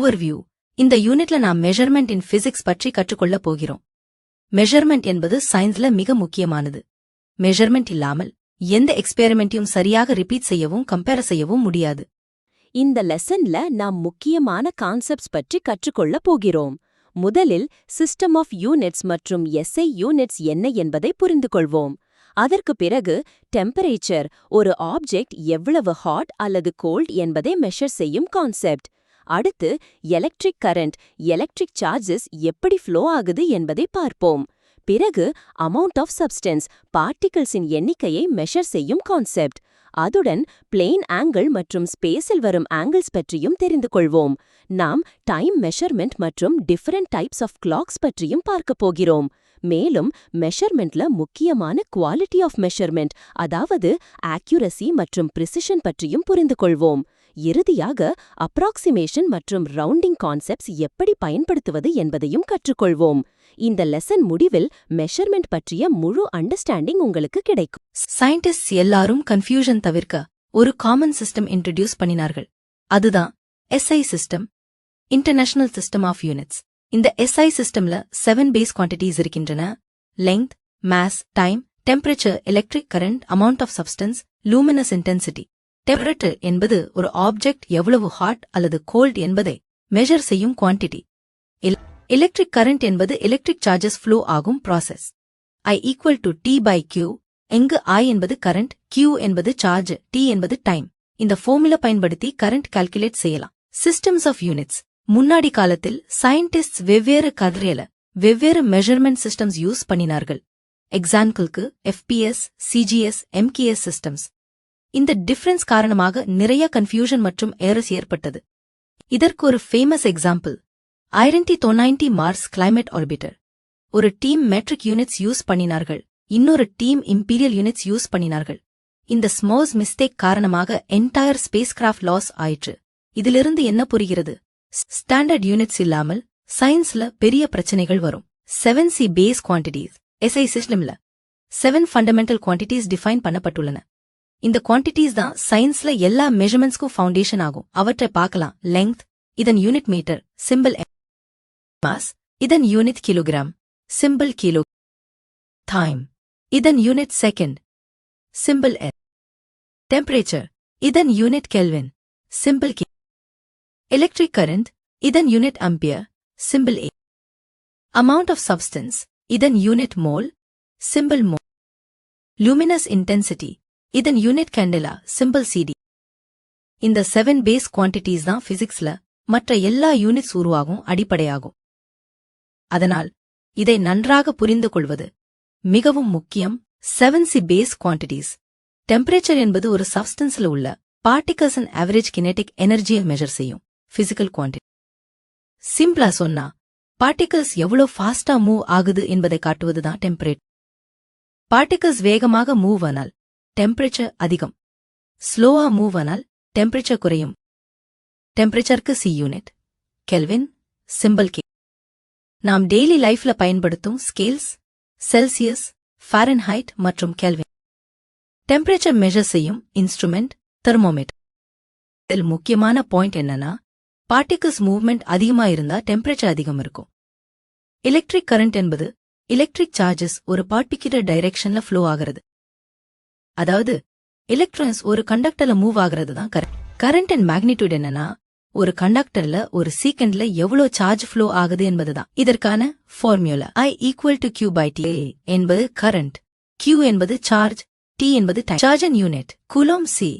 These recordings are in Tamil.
ஓவர்வியூ. இந்த யூனிட்ல நாம் மெஷர்மெண்ட் இன் பிசிக்ஸ் பற்றி கற்றுக்கொள்ளப் போகிறோம். மெஷர்மெண்ட் என்பது சயின்ஸ்ல மிக முக்கியமானது. மெஷர்மெண்ட் இல்லாமல் எந்த எக்ஸ்பெரிமெண்ட்டையும் சரியாக ரிப்பீட் செய்யவும் கம்பேர் செய்யவும் முடியாது. இந்த லெசன்ல நாம் முக்கியமான கான்செப்ட்ஸ் பற்றி கற்றுக்கொள்ளப் போகிறோம். முதலில் சிஸ்டம் ஆஃப் யூனிட்ஸ் மற்றும் எஸ்ஐ யூனிட்ஸ் என்ன என்பதை புரிந்து கொள்வோம். அதற்கு பிறகு டெம்பரேச்சர், ஒரு ஆப்ஜெக்ட் எவ்வளவு ஹாட் அல்லது கோல்ட் என்பதை மெஷர் செய்யும் கான்செப்ட். அடுத்து எலக்ட்ரிக் கரண்ட், எலக்ட்ரிக் சார்ஜஸ் எப்படி ஃப்ளோ ஆகுது என்பதை பார்ப்போம். பிறகு அமௌண்ட் ஆஃப் சப்ஸ்டன்ஸ், பார்ட்டிகிள்ஸின் எண்ணிக்கையை மெஷர் செய்யும் கான்செப்ட். அதுடன் பிளேன் ஆங்கிள் மற்றும் ஸ்பேஸில் வரும் ஆங்கிள்ஸ் பற்றியும் தெரிந்து கொள்வோம். நாம் டைம் மெஷர்மெண்ட் மற்றும் டிஃபரண்ட் டைப்ஸ் ஆஃப் கிளாக்ஸ் பற்றியும் பார்க்கப் போகிறோம். மேலும் மெஷர்மெண்ட்ல முக்கியமான குவாலிட்டி ஆஃப் மெஷர்மெண்ட், அதாவது ஆக்யூரசி மற்றும் பிரிசிஷன் பற்றியும் புரிந்து கொள்வோம். இறுதியாக அப்ராக்சிமேஷன் மற்றும் ரவுண்டிங் கான்செப்ட்ஸ் எப்படி பயன்படுத்துவது என்பதையும் கற்றுக்கொள்வோம். இந்த லெசன் முடிவில் மெஷர்மெண்ட் பற்றிய முழு அண்டர்ஸ்டாண்டிங் உங்களுக்கு கிடைக்கும். சயின்டிஸ்ட் எல்லாரும் கன்ஃபியூஷன் தவிர்க்க ஒரு காமன் சிஸ்டம் இன்ட்ரடியூஸ் பண்ணினார்கள். அதுதான் SI system, international system of units. இந்த எஸ்ஐ சிஸ்டம்ல 7 பேஸ் குவான்டிட்டிஸ் இருக்கின்றன. Length, mass, time, temperature, electric current, amount of substance, luminous intensity. Temperature என்பது ஒரு ஆப்ஜெக்ட் எவ்வளவு ஹாட் அல்லது கோல்ட் என்பதை மெஷர் செய்யும் குவான்டிட்டி. எலக்ட்ரிக் கரண்ட் என்பது எலக்ட்ரிக் சார்ஜஸ் ஃப்ளோ ஆகும் process. I equal to T by Q, எங்கு I என்பது கரண்ட், Q என்பது சார்ஜ், T என்பது டைம். இந்த ஃபார்முலா பயன்படுத்தி கரண்ட் கால்குலேட் செய்யலாம். Systems of units. முன்னாடி காலத்தில் சயின்டிஸ்ட் வெவ்வேறு கதிரையில வெவ்வேறு மெஷர்மெண்ட் சிஸ்டம்ஸ் யூஸ் பண்ணினார்கள். எக்ஸாம்பிளுக்கு FPS, CGS, MKS சிஸ்டம்ஸ். இந்த டிஃபரன்ஸ் காரணமாக நிறைய கன்ஃபியூஷன் மற்றும் எரர்ஸ் ஏற்பட்டது. இதற்கு ஒரு famous example 1990 Mars Climate Orbiter. ஒரு டீம் மெட்ரிக் யூனிட்ஸ் யூஸ் பண்ணினார்கள், இன்னொரு டீம் இம்பீரியல் யூனிட்ஸ் யூஸ் பண்ணினார்கள். இந்த ஸ்மால் மிஸ்டேக் காரணமாக என்டையர் ஸ்பேஸ் கிராஃப்ட் லாஸ் ஆயிற்று. இதிலிருந்து என்ன புரிகிறது? ஸ்டாண்டர்ட் யூனிட்ஸ் இல்லாமல் சயின்ஸ்ல பெரிய பிரச்சனைகள் வரும். 7C base quantities. எஸ்ஐ சிஸ்டம்ல 7 ஃபண்டமெண்டல் குவான்டிட்டிஸ் டிஃபைன் பண்ணப்பட்டுள்ளன. இந்த குவான்டிட்டிஸ் தான் சயின்ஸ்ல எல்லா மெஷர்மெண்ட்ஸ்க்கும் ஃபவுண்டேஷன் ஆகும். அவற்றை பார்க்கலாம். லெங்த், இதன் unit metre, symbol M. Mass, இதன் unit kilogram, symbol kilo. Time, இதன் unit second, symbol S. Temperature, இதன் unit kelvin, symbol K. Electric current, இதன் unit ampere, symbol A. Amount of substance, இதன் unit mole, symbol mole. Luminous intensity, இதன் யூனிட் கேண்டிலா, சிம்பிள் CD. இந்த 7 பேஸ் குவான்டிட்டிஸ் தான் பிசிக்ஸ்ல மற்ற எல்லா யூனிட்ஸ் உருவாகும் அடிப்படையாகும். அதனால் இதை நன்றாக புரிந்து கொள்வது மிகவும் முக்கியம். 7C base quantities. டெம்பரேச்சர் என்பது ஒரு சப்ஸ்டன்ஸ்ல உள்ள பார்ட்டிகல்ஸின் ஆவரேஜ் கினெட்டிக் எனர்ஜியை மெஷர் செய்யும் பிசிக்கல் குவான்டிட்டி. சிம்பிளா சொன்னா பார்ட்டிகல்ஸ் எவ்வளவு ஃபாஸ்டா மூவ் ஆகுது என்பதை காட்டுவதுதான் டெம்பரேச்சர். பார்ட்டிகல்ஸ் வேகமாக மூவ் ஆனால் டெம்பரேச்சர் அதிகம், ஸ்லோவா மூவ் ஆனால் டெம்பரேச்சர் குறையும். டெம்பரேச்சருக்கு C unit, kelvin, symbol K. நாம் டெய்லி லைஃப்ல பயன்படுத்தும் ஸ்கேல்ஸ் செல்சியஸ், ஃபாரன்ஹைட் மற்றும் கெல்வின். டெம்பரேச்சர் மெஷர் செய்யும் இன்ஸ்ட்ருமெண்ட் தெர்மோமீட்டர். இதில் முக்கியமான பாயிண்ட் என்னன்னா, பார்ட்டிகல்ஸ் மூவ்மெண்ட் அதிகமா இருந்தா டெம்பரேச்சர் அதிகம் இருக்கும். எலக்ட்ரிக் கரண்ட் என்பது எலக்ட்ரிக் சார்ஜஸ் ஒரு பார்ட்டிகுலர் டைரக்ஷன்ல ஃப்ளோ ஆகிறது. அதாவது எலக்ட்ரான்ஸ் ஒரு கண்டக்டர்ல மூவ் ஆகிறது தான் கரண்ட். கரண்ட் அண்ட் மேக்னிடியூட் என்னன்னா, ஒரு கண்டக்டர்ல ஒரு செகண்ட்ல எவ்வளவு சார்ஜ் ஃப்ளோ ஆகுது என்பதுதான். இதற்கான formula I equal to Q by T என்பது கரண்ட், Q என்பது சார்ஜ், T என்பது time. Charge and unit coulomb, C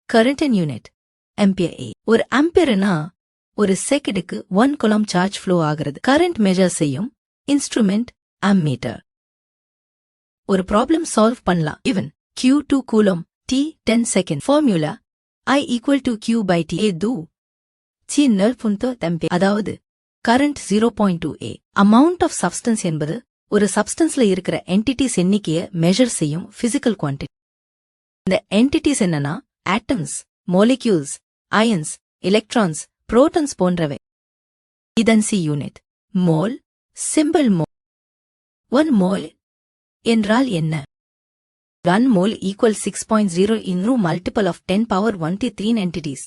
current and unit ampere A. ஒரு ஆம்பியர்னா ஒரு செகண்டுக்கு 1 கூலோம் சார்ஜ் ஃப்ளோ ஆகிறது. கரண்ட் மெஷர் செய்யும் இன்ஸ்ட்ருமெண்ட் அம்மீட்டர். ஒரு ப்ராப்ளம் சால்வ் பண்ணலாம். இவன் Q 2 coulomb, T 10 second. Formula I equal to Q by T A do T 9.8. அதாவது current 0.2 A. Amount of substance என்பது ஒரு சப்ஸ்டன்ஸ்ல இருக்கிற என்டிட்டிஸ் எண்ணிக்கையை மெஷர் செய்யும் பிசிக்கல் குவான்டிட்டி. இந்த என்டிட்டிஸ் என்னன்னா atoms, molecules, ions, electrons, protons போன்றவை. இதன் C unit mole, symbol mole. 1 mole என்றால் என்ன? 1 mole equals 6.0 into multiple of 10 power 13 entities.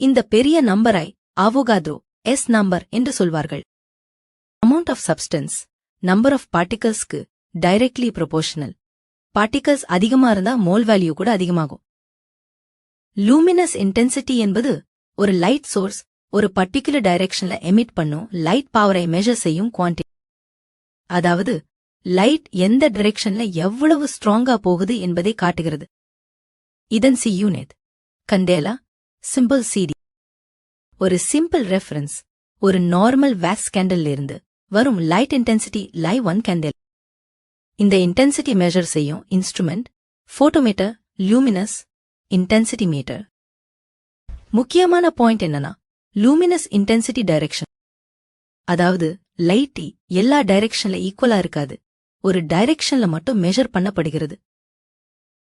இந்த பெரிய நம்பரை அவோகாத்ரோ எஸ் நம்பர் என்று சொல்வார்கள். Amount of substance number of பார்ட்டிகல்ஸ்க்கு டைரக்ட்லி ப்ரொபோர்ஷனல். பார்ட்டிகல்ஸ் அதிகமா இருந்தா மோல் வேல்யூ கூட அதிகமாகும். லூமினஸ் இன்டென்சிட்டி என்பது ஒரு லைட் சோர்ஸ் ஒரு பர்டிகுலர் டைரக்ஷன்ல எமிட் பண்ணும் லைட் பவரை மெஷர் செய்யும் குவான்டிட்டி. அதாவது லைட் எந்த டைரக்ஷன்ல எவ்வளவு ஸ்ட்ராங்கா போகுது என்பதை காட்டுகிறது. இதன் SI unit candela, simple CD. ஒரு சிம்பிள் ரெஃபரன்ஸ் ஒரு நார்மல் வேக்ஸ் கேண்டில் இருந்து வரும் லைட் இன்டென்சிட்டி லைவ் 1 கேண்டில். இந்த இன்டென்சிட்டி மெஷர் செய்யும் instrument photometer, luminous intensity meter. முக்கியமான பாயிண்ட் என்னன்னா லூமினஸ் இன்டென்சிட்டி டைரக்ஷன். அதாவது லைட் எல்லா டைரக்ஷன்ல ஈக்குவலா இருக்காது, ஒரு டைரக்ஷன்ல மட்டும் மெஷர் பண்ணப்படுகிறது.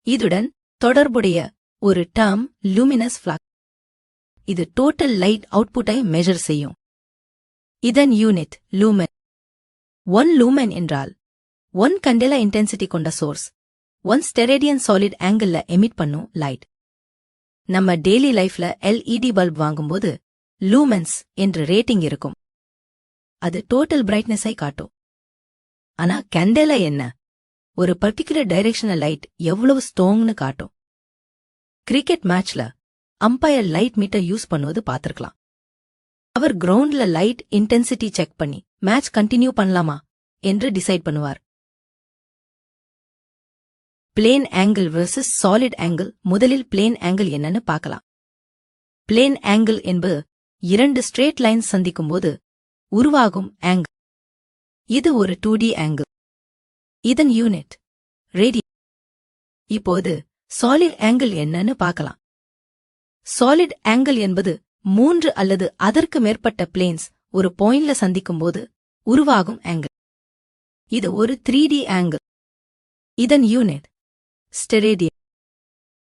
இதுடன் தொடர்புடைய ஒரு டேர்ம் லூமினஸ் ஃப்ளக்ஸ். இது டோட்டல் லைட் அவுட்புட்டை மெஷர் செய்யும். இதன் யூனிட் லூமென். 1 லூமென் என்றால் 1 கண்டேலா இன்டென்சிட்டி கொண்ட சோர்ஸ் 1 ஸ்டெரேடியன் சாலிட் ஆங்கிள்ல எமிட் பண்ணும் லைட். நம்ம டெய்லி லைஃப்ல LED பல்ப் வாங்கும்போது லூமென்ஸ் என்ற ரேட்டிங் இருக்கும். அது டோட்டல் பிரைட்னஸை காட்டும். ஆனா கேண்டேலா என்ன? ஒரு பர்டிகுலர் டைரக்ஷனல் லைட் எவ்வளவு ஸ்ட்ராங்னு காட்டும். கிரிக்கெட் மேட்ச்ல அம்பையர் லைட் மீட்டர் யூஸ் பண்ணுவது பார்த்திருக்கலாம். அவர் கிரவுண்ட்ல லைட் இன்டென்சிட்டி செக் பண்ணி மேட்ச் கண்டினியூ பண்ணலாமா என்று டிசைட் பண்ணுவார். Plane angle versus solid angle. முதலில் பிளேன் ஆங்கிள் என்னன்னு பார்க்கலாம். பிளேன் ஆங்கிள் என்பது 2 ஸ்ட்ரெயிட் லைன்ஸ் சந்திக்கும்போது உருவாகும் ஆங்கிள். இது ஒரு 2D ஆங்கிள். இதன் யூனிட் ரேடியன். இப்போது சாலிட் ஆங்கிள் என்னன்னு பார்க்கலாம். சாலிட் ஆங்கிள் என்பது 3 அல்லது அதற்கு மேற்பட்ட பிளேன்ஸ் ஒரு பாயிண்ட்ல சந்திக்கும்போது உருவாகும் ஆங்கிள். இது ஒரு 3D ஆங்கிள். இதன் யூனிட் ஸ்டெரேடியன்.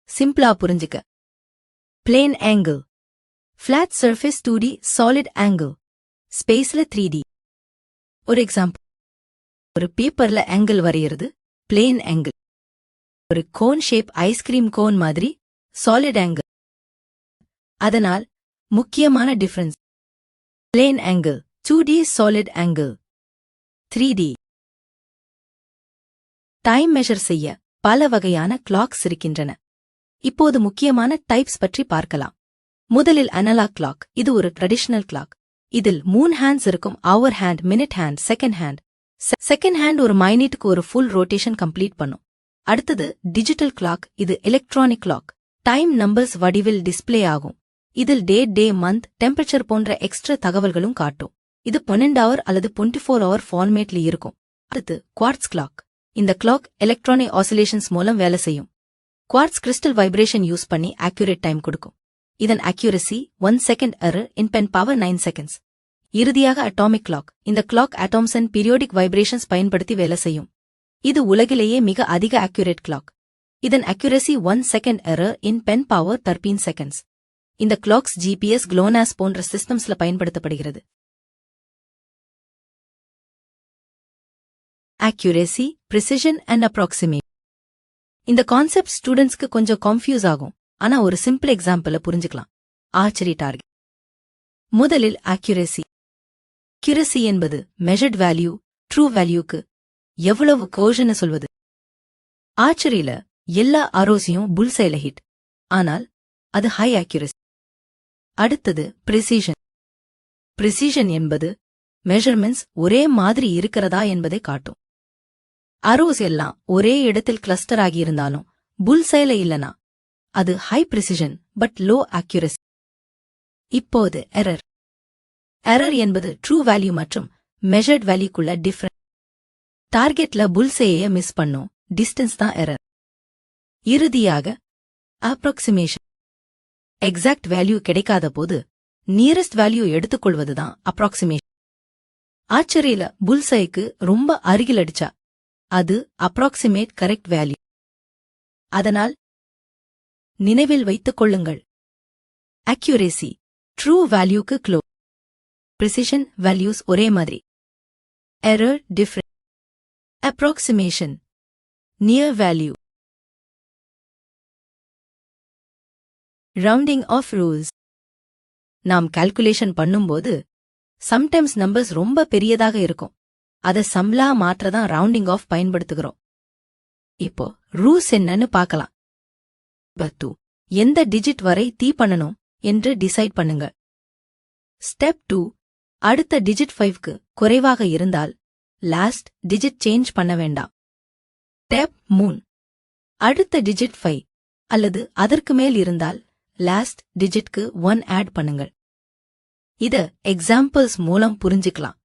சிம்பிளா புரிஞ்சுக்க, plane angle flat surface 2D, solid angle ஸ்பேஸ்ல 3D. ஒரு எக்ஸாம்பிள், ஒரு பேப்பர்ல ஆங்கிள் வரையிறது பிளேன் ஆங்கிள். ஒரு கோன் ஷேப் ஐஸ்கிரீம் கோன் மாதிரி சாலிட் ஆங்கிள். அதனால் முக்கியமான difference plane angle 2D, solid angle 3D. Time measure செய்ய பல வகையான கிளாக்ஸ் இருக்கின்றன. இப்போது முக்கியமான டைப்ஸ் பற்றி பார்க்கலாம். முதலில் அனலாக் கிளாக். இது ஒரு ட்ரெடிஷனல் கிளாக். இதில் 3 ஹேண்ட்ஸ் இருக்கும். Hour hand, minute hand, second hand. Second hand ஒரு மினிட்டுக்கு ஒரு ஃபுல் ரொட்டேஷன் கம்ப்ளீட் பண்ணும். அடுத்தது டிஜிட்டல் கிளாக். இது எலக்ட்ரானிக் கிளாக். டைம் நம்பர்ஸ் வடிவில் டிஸ்ப்ளே ஆகும். இதில் டே, மந்த், டெம்பரேச்சர் போன்ற எக்ஸ்ட்ரா தகவல்களும் காட்டும். இது 12 ஹவர் அல்லது 24 ஹவர் ஃபார்மேட்ல இருக்கும். அடுத்து குவார்ட்ஸ் கிளாக். இந்த கிளாக் எலக்ட்ரானிக் ஆசிலேஷன்ஸ் மூலம் வேலை செய்யும். குவார்ட்ஸ் கிறிஸ்டல் வைப்ரேஷன் யூஸ் பண்ணி ஆக்யூரேட் டைம் கொடுக்கும். இதன் அக்யூரசி 1 செகண்ட் எரர் இன் 10 பவர் 9 செகண்ட்ஸ். இறுதியாக அட்டாமிக் கிளாக். இந்த கிளாக் அட்டாம்ஸ் அண்ட் பீரியோடிக் வைப்ரேஷன்ஸ் பயன்படுத்தி வேலை செய்யும். இது உலகிலேயே மிக அதிக அக்யூரேட் கிளாக். இதன் அக்யூரசி 1 செகண்ட் எரர் இன் 10 பவர் 13 செகண்ட்ஸ். இந்த கிளாக்ஸ் GPS, GLONASS போன்ற சிஸ்டம்ஸ்ல பயன்படுத்தப்படுகிறது. Accuracy, precision and approximate. இந்த கான்செப்ட் ஸ்டூடெண்ட்ஸ்க்கு கொஞ்சம் கன்ஃபியூஸ் ஆகும். ஆனா ஒரு சிம்பிள் எக்ஸாம்பிள புரிஞ்சுக்கலாம். Archery target. முதலில் அக்யூரசி. அக்யூரசி என்பது மெஷர்ட் வேல்யூ ட்ரூ வேல்யூக்கு எவ்வளவு கோஷன்னு சொல்வது. ஆர்ச்சரியில எல்லா அரோஸையும் புல்சைல ஹிட். ஆனால் அது ஹை அக்யூரசி. அடுத்தது பிரிசிஷன். பிரிசிஷன் என்பது மெஷர்மெண்ட்ஸ் ஒரே மாதிரி இருக்கிறதா என்பதை காட்டும். அரோஸ் எல்லாம் ஒரே இடத்தில் கிளஸ்டர் ஆகியிருந்தாலும் புல்சைல இல்லனா அது high precision but low accuracy. இப்போது எரர். எரர் என்பது ட்ரூ வேல்யூ மற்றும் மெஷர்ட் வேல்யூக்குள்ள டிஃபரன்ஸ். டார்கெட்ல புல்சைய மிஸ் பண்ணும் டிஸ்டன்ஸ் தான் எரர். இறுதியாக அப்ராக்சிமேஷன். எக்ஸாக்ட் வேல்யூ கிடைக்காத போது நியரஸ்ட் வேல்யூ எடுத்துக்கொள்வதுதான் அப்ராக்சிமேஷன். ஆர்ச்சரியில புல்சைக்கு ரொம்ப அருகில் அடிச்சா அது அப்ராக்சிமேட் கரெக்ட் வேல்யூ. அதனால் நினைவில் வைத்துக் கொள்ளுங்கள், அக்யூரேசி ட்ரூ வேல்யூக்கு க்ளோஸ், பிரிசிஷன் வேல்யூஸ் ஒரே மாதிரி, error different, approximation near value. Rounding off rules. நாம் கால்குலேஷன் பண்ணும்போது சம்டைம்ஸ் நம்பர்ஸ் ரொம்ப பெரியதாக இருக்கும். அத சம்லா மாற்றதான் ரவுண்டிங் ஆஃப் பயன்படுத்துகிறோம். இப்போ ரூல்ஸ் என்னன்னு பார்க்கலாம். நம்பர் 2, எந்த டிஜிட் வரை தீ பண்ணணும் என்று டிசைட் பண்ணுங்க. ஸ்டெப் 2, அடுத்த டிஜிட் 5க்கு குறைவாக இருந்தால் லாஸ்ட் டிஜிட் சேஞ்ச் பண்ண வேண்டாம். ஸ்டெப் 3, அடுத்த டிஜிட் 5 அல்லது அதற்கு மேல் இருந்தால் லாஸ்ட் டிஜிட்க்கு 1 ஆட் பண்ணுங்கள். இத எக்ஸாம்பிள்ஸ் மூலம் புரிஞ்சுக்கலாம்.